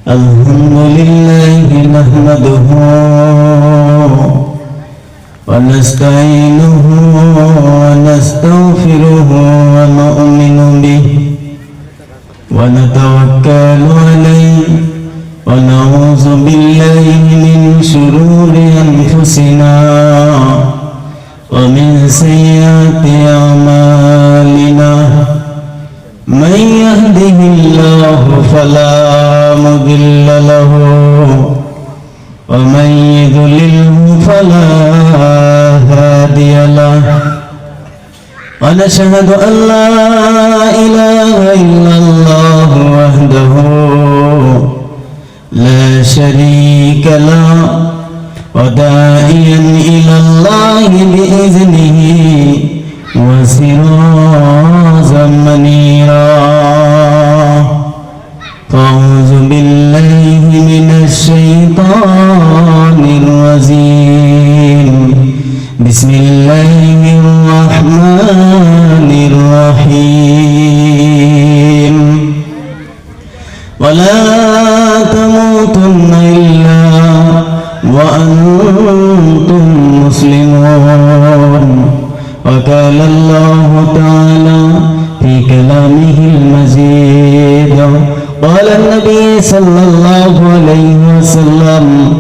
الحمد لله نحمده ونستعينه ونستغفره ونؤمن به ونتوكل عليه ونعوذ بالله من شرور أنفسنا ومن سيئات أعمالنا من يهده الله فلا مضل له ومن يضلله فلا هادي له ونشهد أن لا إله إلا الله وحده لا شريك له وداعيا إلى الله بإذنه وسراجا منيرا أعوذ بالله من الشيطان الرجيم بسم الله الرحمن الرحيم ولا تموتن إلا وأنتم مسلمون وقال الله تعالى في كلامه المجيد قال النبي صلى الله عليه وسلم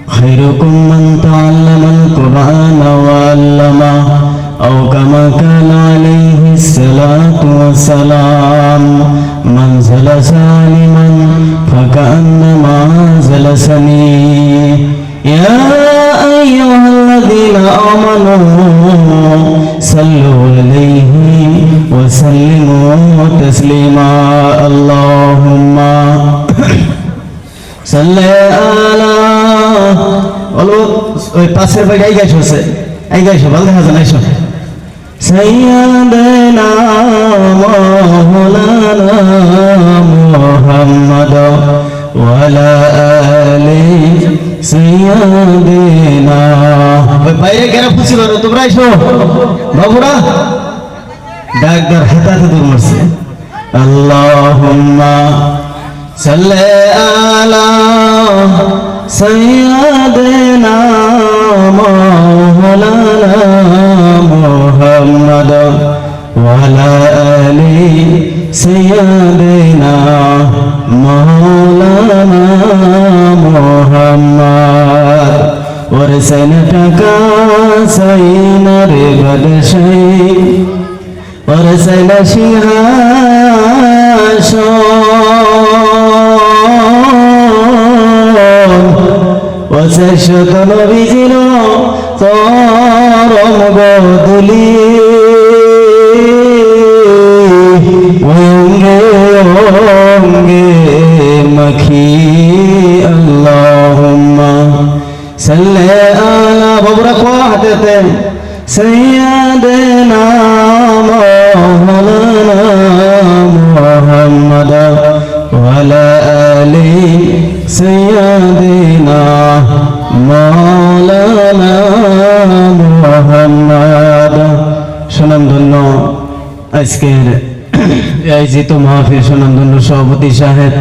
خيركم من تعلم القرآن وعلمه أو كما قال عليه الصلاة والسلام من جلس عالما فكأنما جلسني يا أيها الذين آمنوا صلوا عليه وسلموا تسليما اللهم صل على ওই পাশের বাড়ি আই গাইছো ভালো দেখা যায় না سيدنا مولانا محمد وعلى آله سيدنا বাইরে কেন খুশি করো তোমরা এসো বাবুরা ডাক্তার হাতাতে দূর মারছে আল্লাহুম্মা সাল্লি আলা سيدنا مولانا محمد وعلى آل سيدنا مولانا محمد ورسلتك سينا رغد شيء ورسل شهاشا وسشت نبينا طارم غدلي ويونغي مكي اللهم صل على ببرك وحدة سيدنا مولانا محمد وعلى آله سيدنا مولانا محمد সুনামধন্য আজকের আয়োজিত মাহফিল সুনামধন্য সভাপতি সাহেব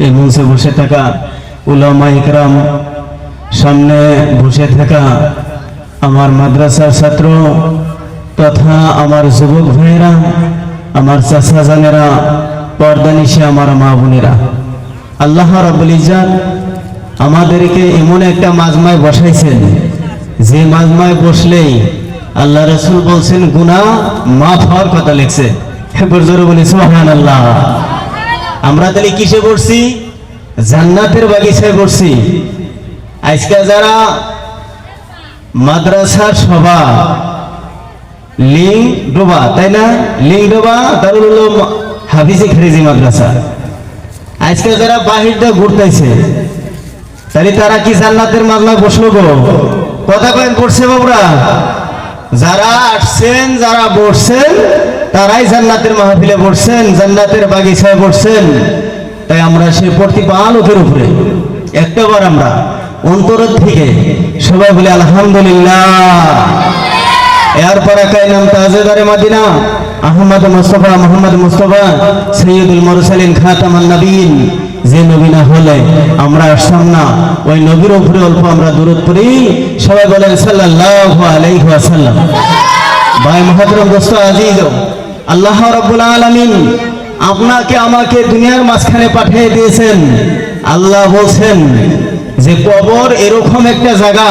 এই মঞ্চে বসে থাকা উলামা ইকরাম সামনে বসে থাকা আমার মাদ্রাসার ছাত্র তথা আমার যুবক ভাইয়েরা আমার চাচা জানেরা পর্দানিশে আমার মা বোনেরা আল্লাহ রাব্বুল ইজ্জত আমাদেরকে এমন একটা মাজমায় বসাইছেন যে মাজমায় বসলেই আল্লাহ রাসূল বলছেন গুনাহ মাফ হওয়ার কথা লিখছে একবার জোরে বলি সুবহানাল্লাহ আমরা তাহলে কিসে বসছি জান্নাতের বাগিচায় বসছি আজকে যারা মাদ্রাসার সভা লিং ডোবা তাই না লিং ডোবা দারুল উলুম হাফিজি খারিজি মাদ্রাসা আজকে যারা বাহিরটা ঘুরতেছে তাহলে তারা কি জান্নাতের মাজমায় বসলো গো কথা কয়েন পড়ছে বাবুরা যারা আসছেন যারা বসছেন তারাই জান্নাতের মাহফিলে বসছেন জান্নাতের বাগিচায় বসছেন তাই আমরা সেই প্রতিপালকের উপরে একটাবার আমরা অন্তর থেকে সবাই বলে আলহামদুলিল্লাহ এরপর একাই নাম তাজেদারে মদিনা আহমদ মুস্তাফা মোহাম্মদ মুস্তাফা সৈয়দুল মুরসালিন খাতামুন নবীন যে নবী না হলে আমরা আসতাম না। ওই নবীর উপরে অল্প আমরা দরুদ পড়ি, সবাই বলেন সাল্লাল্লাহু আলাইহি ওয়াসাল্লাম। ভাই মুহতারাম দোস্ত আজিজ, আল্লাহ রাব্বুল আলামিন আপনাকে আমাকে দুনিয়ার মাঝখানে পাঠিয়ে দিয়েছেন। আল্লাহ বলছেন যে কবর এরকম একটা জায়গা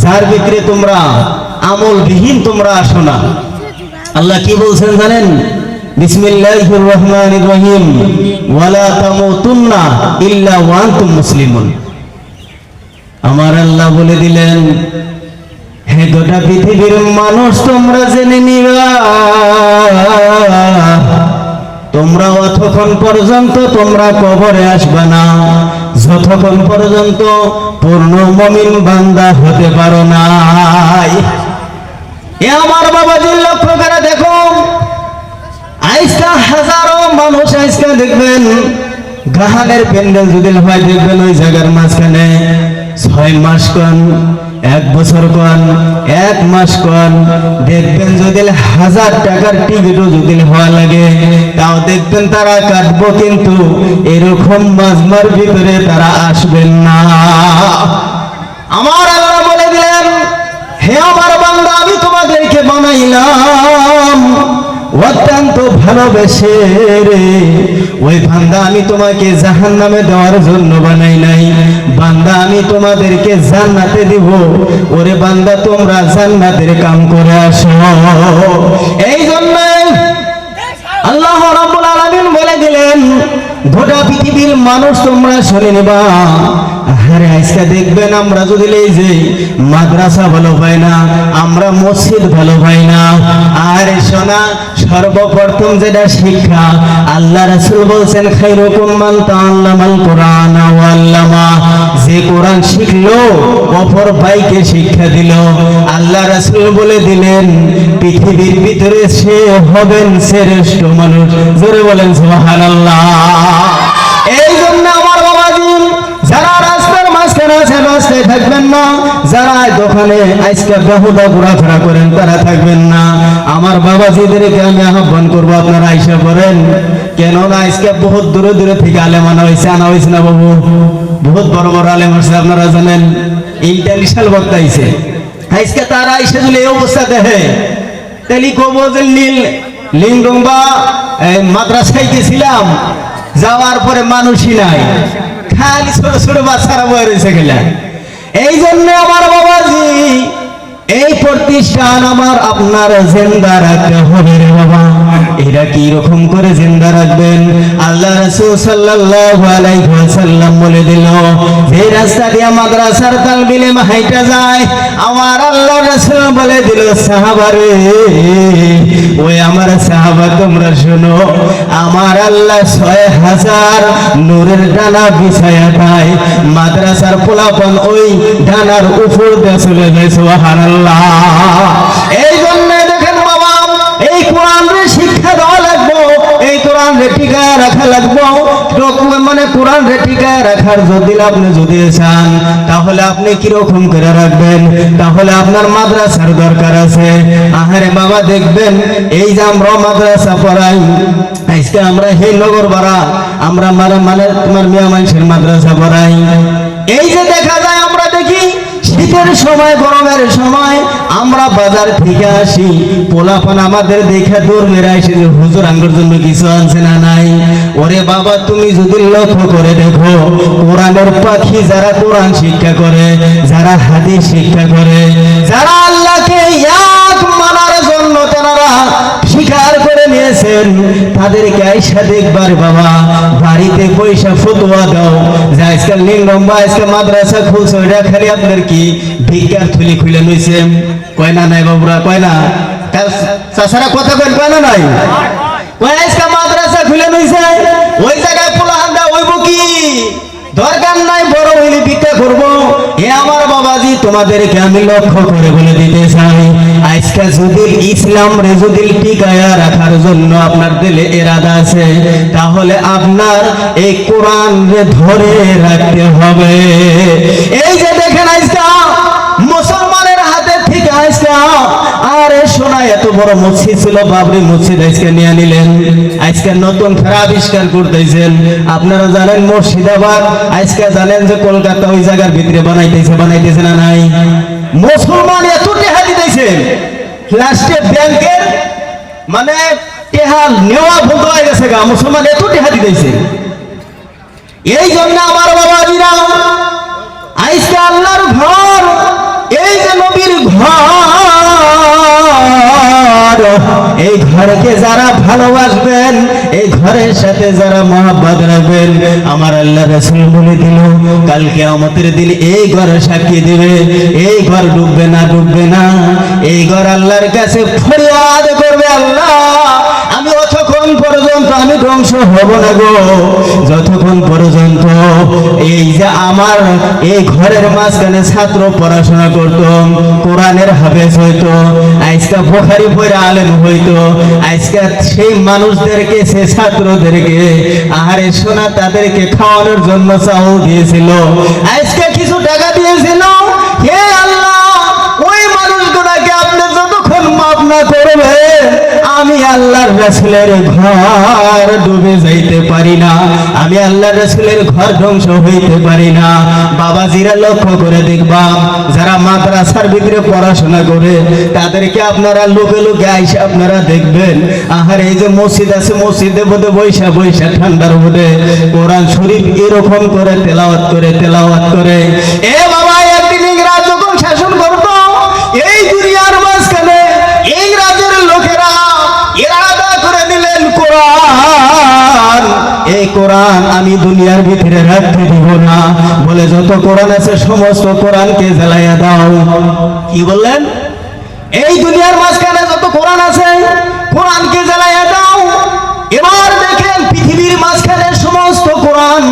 যার ভিতরে তোমরা আমলবিহীন তোমরা আসো না। আল্লাহ কি বলছেন জানেন? বিসমিল্লাহির রহমানির রহিম, ওয়ালা তামুতুন্না ইল্লা ওয়া আনতুম মুসলিমুন। আমার আল্লাহ বলে দিলেন, হে গোটা পৃথিবীর মানুষ তোমরা জেনে নিবা, তোমরা অতক্ষণ পর্যন্ত তোমরা কবরে আসবে না যতক্ষণ পর্যন্ত পূর্ণ মুমিন বান্দা হতে পারো না। এ আমার বাবাজি লক্ষ্য করে দেখো, আজকা হাজারো মানুষ আজকা দেখবেন গাহানের প্যান্ডেল যদি হয় দেখবেন ওই জায়গার মাঝখানে 6 মাস কন, 1 বছর কন, 1 মাস কন, দেখবেন যদি 1000 টাকার টিকিটও যদি হওয়া লাগে তাও দেখবেন তারা কাটবো, কিন্তু এরকম মাজমার ভিতরে তারা আসবেন না। আমার আল্লাহ বলে দিলেন, হে আমার বান্দা আমি তোমাদেরকে বানাইলাম অত্যন্ত ভালোবেসে রে। ওই বান্দা আমি তোমাকে জাহান্নামে দেওয়ার জন্য বানাই নাই, বান্দা আমি তোমাদেরকে জান্নাতে দিব। ওরে বান্দা তোমরা জান্নাতের কাম করে আসো। এই জন্য আল্লাহ রাব্বুল আলামিন বলে দিলেন, গোটা পৃথিবীর মানুষ তোমরা শুনে নিবা। আরে আজকে দেখবেন আমরা যদি এই যে মাদ্রাসা ভালো পাই না, আমরা মসজিদ ভালো পাই না। আরে শোনা, সর্বপ্রথম যেটা শিক্ষা, আল্লাহ রাসূল বলছেন খায়রুকুম মান তাআল্লামাল কুরআন ওয়া আল্লামা। যে কোরআন শিখলো অপর ভাইকে শিক্ষা দিল, আল্লাহ রাসূল বলে দিলেন পৃথিবীর ভিতরে সে হবেন শ্রেষ্ঠ মানুষ। জোরে বলেন সুবহানাল্লাহ। এই জন্য আমার বাবাজি যারা রাস্তার মাঝখানে আছে রাস্তায় থাকবেন না, যারা দোকানে আজকে বেহুদা ঘোরাফেরা করেন তারা থাকবেন না। আমার বাবাজিদেরকে আমি আহ্বান করবো আপনারা আইসা করেন, কেননা আজকে বহুত দূরে দূরে থেকে আলেম আনা হয়েছে না বাবু, বহুত বড় বড় আলেম আসছে আপনারা জানেন, ইন্টারন্যাশনাল বক্তা আইছে। আজকে তারা আইসা যদি এই অবস্থা দেখে তাহলে কব যে লিঙ্গম্বা মাদ্রাসায় গেছিলাম, যাওয়ার পরে মানুষই নাই, খালি ছোট ছোট বাচ্চারা বয়ে রয়েছে গেলে। এই জন্য আমার বাবাজি এই প্রতিষ্ঠান আমার আপনার জিন্দা রাখতে হবে রে বাবা। এরা কি রকম করে জিন্দা রাখবেন? আল্লাহ রাসূল সাল্লাল্লাহু আলাইহি ওয়াসাল্লাম বলে দিল, যে রাস্তা দিয়ে মাদ্রাসার তালবে ইলম হাইটা যায়, আমার আল্লাহ রাসূল বলে দিল সাহাবারে, ওই আমার সাহাবা তোমরা শোনো, আমার আল্লাহ 6000 নূরের ডানা বিছায়া দেয়, মাদ্রাসার পোলাপন ওই ডানার উপর দিয়ে চলে যায়। সুবহানাল্লাহ। এই জন্য দেখেন বাবা, এই কোরআনের শিক্ষা দেওয়া লাগবে, এই কোরআনের টিকায় রাখা লাগবে। মানে কোরআনের টিকায় রাখার যদি আপনি যদি চান তাহলে আপনি কিরকম করে রাখবেন? তাহলে আপনার মাদ্রাসার দরকার আছে। আহারে বাবা দেখবেন এই যে আমরা মাদ্রাসা পড়াই, আজকে আমরা হে নগর বাড়া আমরা মানে তোমার মিয়া মানুষের মাদ্রাসা পড়াই। এই যে দেখা যায় আমরা দেখি শীতের সময় গরমের সময় আমরা বাজার থেকে আসি, পোলাপান আমাদের দেখে দূর মেরে আসে যে হুজুর আঙ্গুর জন্য কিছু আনছে না নাই। ওরে বাবা তুমি যদি লক্ষ্য করে দেখো, কোরআনের পাখি যারা কোরআন শিক্ষা করে, যারা হাদিস শিক্ষা করে, যারা আল্লাহকে এক মানার জন্য তারা স্বীকার করে নিয়েছেন, তাদেরকে আইসা দেখবার বাবা বাড়িতে পয়সা ফতোয়া দাও যে আজকাল লিঙ্গম্বা আজকে মাদ্রাসা খুলছে, ওইটা খালি আপনার কি ভিক্ষার থলি খুলে নিয়েছে? কয় না নাই বাবুরা, কয় না চাষারা কথা কয়, কয় না নাই, কয় আজকে মাদ্রাসা খুলে নিয়েছে, ওই জায়গায় পোলাহান্দা ওইব কি দরকার নাই, বড় হইলে ভিক্ষা করবো। এ আমার বাবাজি তোমাদেরকে আমি লক্ষ্য করে বলে দিতে চাই, আজকে যদি ইসলাম রে যদি টিকায়া রাখার জন্য আপনার দিলে ইরাদা আছে, তাহলে আপনার এই কোরআন রে ধরে রাখতে হবে। এই যে দেখেন আজকে মুসলমানের হাতে থেকে আজকে আরে শোনা এত বড় মসজিদ ছিল, বাবরি মসজিদ আজকে নিয়ে নিলেন, আজকে নতুন ফেরা আবিষ্কার করতেছেন। আপনারা জানেন মুর্শিদাবাদ, আজকে জানেন যে কলকাতা ওই জায়গার ভিতরে বানাইতেছে না নাই? মুসলমান এত টেহা দিতেছে, লাস্টে ব্যাংকের মানে টেহা নেওয়া বন্ধ হয়ে গেছে গা, মুসলমান এত টেহা দিতেছে। এই জন্য আমার বাবাজিরা, আজকে আল্লাহর ঘর, এই যে নবীর ঘর, এই ঘরকে যারা ভালোবাসবেন, এই ঘরের সাথে যারা মহব্বত রাখবেন, আমার আল্লাহ রাসূল বলে দিল কাল কিয়ামতের দিন এই ঘর সাক্ষী দিবে, এই ঘর ডুববে না, ডুববে না। এই ঘর আল্লাহর কাছে ফরিয়াদ করবে, আল্লাহ আমি অতক্ষণ পর্যন্ত আমি ধ্বংস হব না গো, যতক্ষণ পর্যন্ত এই যে আমার এই ঘরের মাঝখানে ছাত্র পড়াশোনা করতো, কোরআনের হাফেজ হইতো, আজকে বুখারী পড়ে আলেম হইতো, আজকে সেই মানুষদেরকে, সেই ছাত্রদেরকে আহারে সোনা তাদেরকে খাওয়ানোর জন্য চাউল দিয়েছিল, আজকে কিছু টাকা দিয়েছিল। হে আল্লাহ, ওই মানুষগুলোকে আপনি যতক্ষণ মাফ না করবে, আমি আল্লাহর রাসূলের ঘর ডুবে যাইতে পারি না, আমি আল্লাহর রাসূলের ঘর ধ্বংস হইতে পারি না। বাবাজিরা লক্ষ্য করে দেখবা, যারা মাদ্রাসার ভিতরে পড়াশোনা করে তাদেরকে আপনারা লোকে লোকে আইসা আপনারা দেখবেন, আহার এই যে মসজিদ আছে, মসজিদে বোধে বৈশা বৈশা ঠান্ডার মধ্যে কোরআন শরীফ এরকম করে তেলাওয়াত করে। এ বাবা, একদিন ইংরেজ যখন শাসন করতো এই দুনিয়ার মাঝখানে, ইংরেজের লোকেরা ইরাদা করে নিলেন কোরআন, এই কোরআন আমি দুনিয়ার ভিতরে রাখতে দিব না, বলে যত কোরআন আছে সমস্ত কোরআনকে জ্বালাইয়া দাও। কি বললেন? এই দুনিয়ার মাঝখানে যত কোরআন আছে কোরআনকে জ্বালাইয়া দাও। এবার দেখেন পৃথিবীর মাঝখানে সমস্ত কোরআন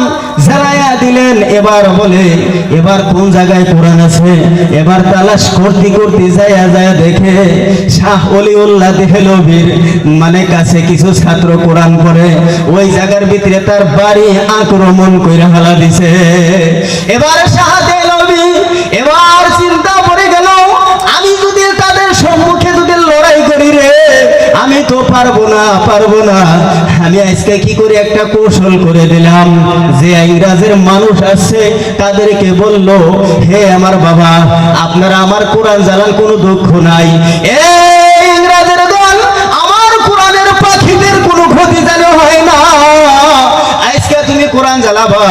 জ্বালাইয়া দিলেন। এবার বলে এবার কোন জায়গায় কোরআন আছে, এবার তালাশ করতে করতে যায়া দেখে শাহ ওলিউল্লাহ দেহলভীর মানে কাছে কিছু ছাত্র কোরআন পড়ে, ওই জায়গার ভিতরে তার বাড়ি আক্রমণ কইরা হালা দিছে। এবার শাহ দেহলভী এবার চিন্তা পড়ে গেল, আমি যদি তাদের সম্মুখে যদি লড়াই করি রে, আমি তো পারবো না। আমি আজকে কি করে একটা কৌশল করে দিলাম, যে ইংরেজের মানুষ আছে তাদেরকে বলল, হে আমার বাবা, আপনারা আমার কোরআন জ্বালান, কোনো দুঃখ নাই। এই ইংরেজের দল, আমার কোরআনের পাখিদের কোনো ক্ষতি যেন হয় না, আজকে তুমি কোরআন জ্বালাবা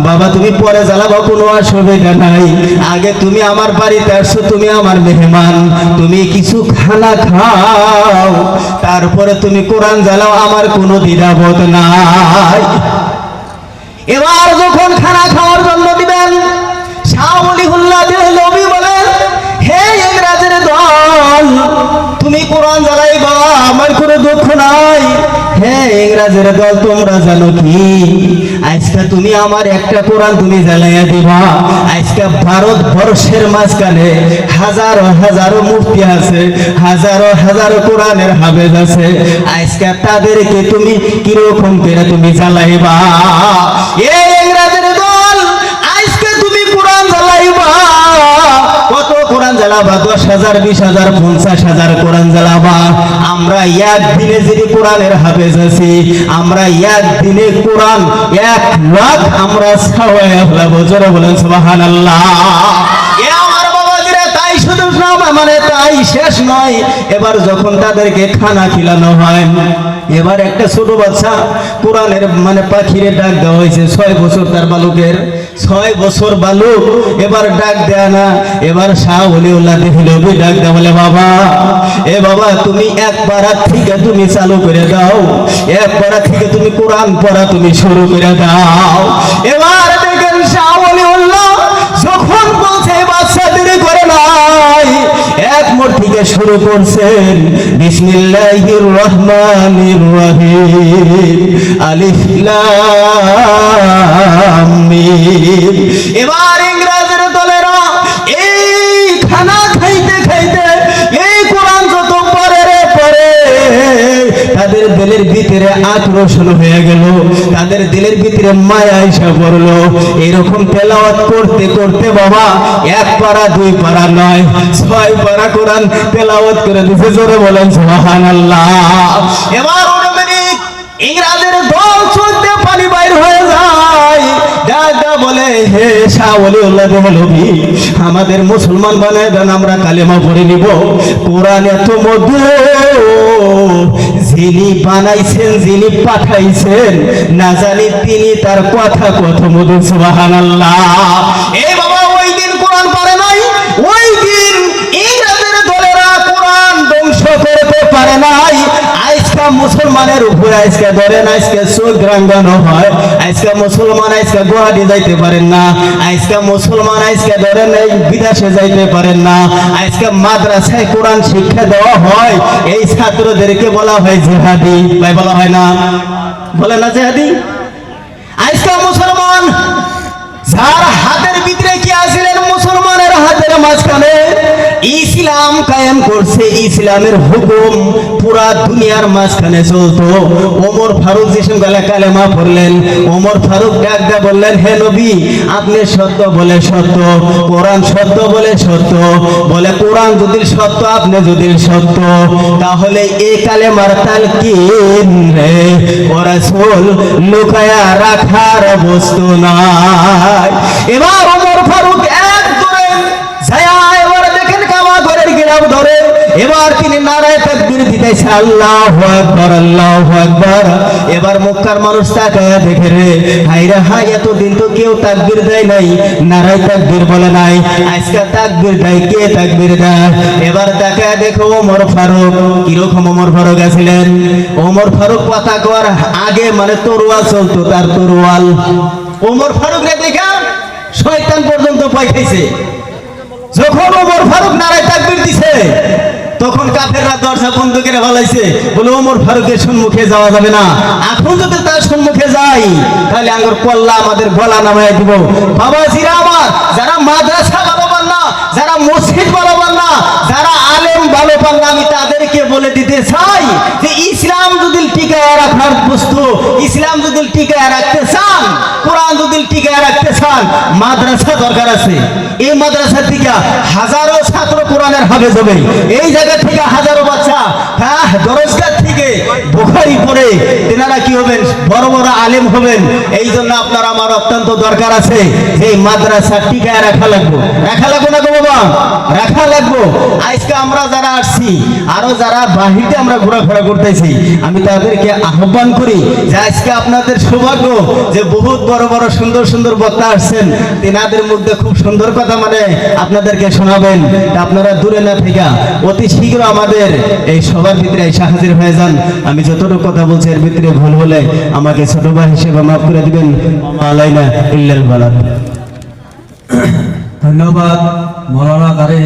বাবা, তুমি পরে জ্বালাবা, কোনো অসুবিধা নাই। আগে তুমি আমার বাড়িতে আসছো, তুমি আমার মেহমান, তুমি কিছু খানা খাও, তারপরে তুমি কোরআন জ্বালাও, আমার কোনো দ্বিধাবোধ নাই। এবার যখন খানা খাওয়ার জন্য দিবেন, শাহ ওলিউল্লাহ দেহলভী বলেন, হে ইংরেজের দল, তুমি কোরআন জ্বালাইবা, আমার কোনো দুঃখ নাই। হে ইংরেজের দল, তোমরা জানো কি, আজকে তুমি আমার একটা কোরআন তুমি জ্বালাইয়া দিবা, আজকে ভারতবর্ষের মাঝখানে হাজারো হাজারো মূর্তি আছে, হাজারো হাজারো কোরআনের হাফেজ আছে, আজকে তাদেরকে তুমি কিরকম করে তুমি জ্বালাইবা। এই ইংরেজের দল, আজকে তুমি কোরআন জ্বালাইবা, কত কোরআন জ্বালাবা? 10,000, 20,000, 50,000 কোরআন জ্বালাবা। আমরা একদিনে যদি কোরআনের হাফেজ আছি, আমরা একদিনে কোরআন 1 লাখ আমরা ছাওয়াইয়া ফেলাবো। জোরে বলেন সুবহানাল্লাহ। এ আমার বাবাজিরা, তাই শুধু মানে তাই শেষ নয়, এবার যখন তাদেরকে খানা খিলানো হয়, এবার একটা ছোট বাচ্চা কোরআনের মানে পাখিরে ডাক দেওয়া হয়েছে, 6 বছর তার বালকের, 6 বছর বালক, এবার ডাক দেয়া না। এবার শাহ ওলিউল্লাহ দেহলভী ডাক দেয়া, বলে বাবা, এ বাবা, তুমি এক পারা থেকে তুমি চালু করে দাও, এক পারা থেকে তুমি কোরআন পড়া তুমি শুরু করে দাও। এবার দেখেন শাহ ওলিউল্লাহ যখন বলছে বাচ্চাদের করে নাই, এক মোড় থেকে শুরু করছেন, বিসমিল্লাহির রহমানির রহিম, আলিফ লাম মিম। এবার ইংরেজের দলেরা এই খানা খাইতে খাইতে এই কোরআন যত পড়ে তাদের দিলের ভিতরে ভিতরে আকর্ষণ হয়ে গেল, তাদের দিলের ভিতরে মায়া এসে পড়লো। এরকম তেলাওয়াত করতে করতে বাবা 1 পারা 2 পারা নয় 6 পারা কোরআন তেলাওয়াত করে দিতে, জোরে বলেন সুবহানাল্লাহ। এবার অটোমেটিক ইংরেজের দল চলতে পানি বাইর হয়ে যায়। দাদা বলে, হে শাহ ওলিউল্লাহ দেহলভী, আমাদের মুসলমান বানায় দেন, আমরা কালেমা পড়ে নিব। কোরআন এত মধুর, যিনি বানাইছেন যিনি পাঠাইছেন না জানি তিনি, তার কথা কত মধুর, সুবহানাল্লাহ। এই বাবা ওই দিন কোরআন পারে নাই, ওই দিন ইংরেজের দলেরা কোরআন ধ্বংস করতে পারে নাই। আজকে মুসলমানের উপরে আজকে ধরেন আজকে চোখ রাঙ্গানো হয়, আজকে মুসলমান আজকে গুয়াহাটি যাইতে পারেন না, আজকে মুসলমান আজকে ধরেন এই বিদেশে যাইতে পারেন না, আজকে মাদ্রাসায় কোরআন শিক্ষা দেওয়া হয়, এই ছাত্রদেরকে বলা হয় জিহাদি, ভাই বলা হয় না, বলে না জিহাদি। আজকে মুসলমান যার হাতের ভিতরে কি আছিলেন, মুসলমানের হাতের মাঝখানে ইসলাম কায়েম করছে, ইসলামের হুকুম পুরা দুনিয়ার মাঝখানে চলতো। ওমর ফারুক যেসব গেলে কালেমা পড়লেন, ওমর ফারুক ডাকটা বললেন, হে নবী, আপনি সত্য বলে সত্য, কোরআন সত্য বলে সত্য, বলে কোরআন যদি সত্য, আপনি যদি সত্য, তাহলে এই কালেমার তালকিন রে ও রাসূল লুকায়া রাখার বস্তু নাই। এবার ওমর ফারুক এক ধরে ছায়া, এবার দেখেন কাবা ঘরের গিরাব ধরে, এবার তিনি নারায়ে তাকবীর দিতেছে, আল্লাহু আকবার, আল্লাহু আকবার। এবার মক্কার মানুষ তাকায়া দেখে, রে হায় রে হায়, এতদিন তো কেউ তাকবীর দেয় নাই, নারায়ে তাকবীর বলে নাই, আজকে তাকবীর দেয়, কে তাকবীর দেয়? এবার তাকায়া দেখো ওমর ফারুক, কিরকম ওমর ফারুক আছিলেন? ওমর ফারুক কথা কওয়ার আগে মানে তরোয়াল চলতো, তার তরোয়াল। ওমর ফারুক রে দেখা শয়তান পর্যন্ত ভয় খাইছে। যখন ওমর ফারুক নারায়ে তাকবীর দিছে, তখন কাফেররা দরজা বন্ধ করে ফেলাইছে, বলে ওমর ফারুকের সম্মুখে যাওয়া যাবে না, এখন যদি তার সম্মুখে যাই তাহলে আঙ্গুর কল্লা আমাদের গলা নামায় দিব। বাবাজিরা আমার, যারা মাদ্রাসা ভালো পান না, যারা মসজিদ ভালো পান না, যারা আলেম ভালো পান না, আমি তাদেরকে বলে দিতে চাই যে ইসলাম যদি টিকায় রাখার বস্তু, ইসলাম যদি টিকায় রাখতে চান, কোরআন যদি টিকায় রাখতে চান, মাদ্রাসা দরকার আছে। এই মাদ্রাসা থেকে হাজারো ছাত্র কোরআনের হাফেজ হবে, এই জায়গা থেকে হাজারো বাচ্চা দরজগাহ থেকে বুখারী পড়ে তেনারা কি হবেন, বড় বড় আলেম হবেন। এই জন্য আপনার আমার অত্যন্ত দরকার আছে যে এই মাদ্রাসা টিকায় রাখা লাগবে, রাখা লাগবে না গো বাবা, রাখা লাগবে। আজকে আমরা যারা আসছি, আরো যারা বাহিরে আমরা ঘোরাফেরা করতেছি, আমি তাদেরকে আহ্বান করি যে আজকে আপনাদের সৌভাগ্য যে বহুত বড় বড় সুন্দর সুন্দর বক্তা আসছেন, তেনাদের মধ্যে খুব সুন্দর কথা মানে আপনাদেরকে শোনাবেন। আপনারা দূরে না থেকে অতি শীঘ্র আমাদের এই সবার ভিতরে এসে হাজির হয়ে যান। আমি যতটুকু কথা বলছি এর ভিতরে ভুল হলে আমাকে ছোট ভাই হিসেবে মাফ করে দিবেন। আলাইনা ইল্লাল বালাদ। ধন্যবাদ মৌলানা কারি।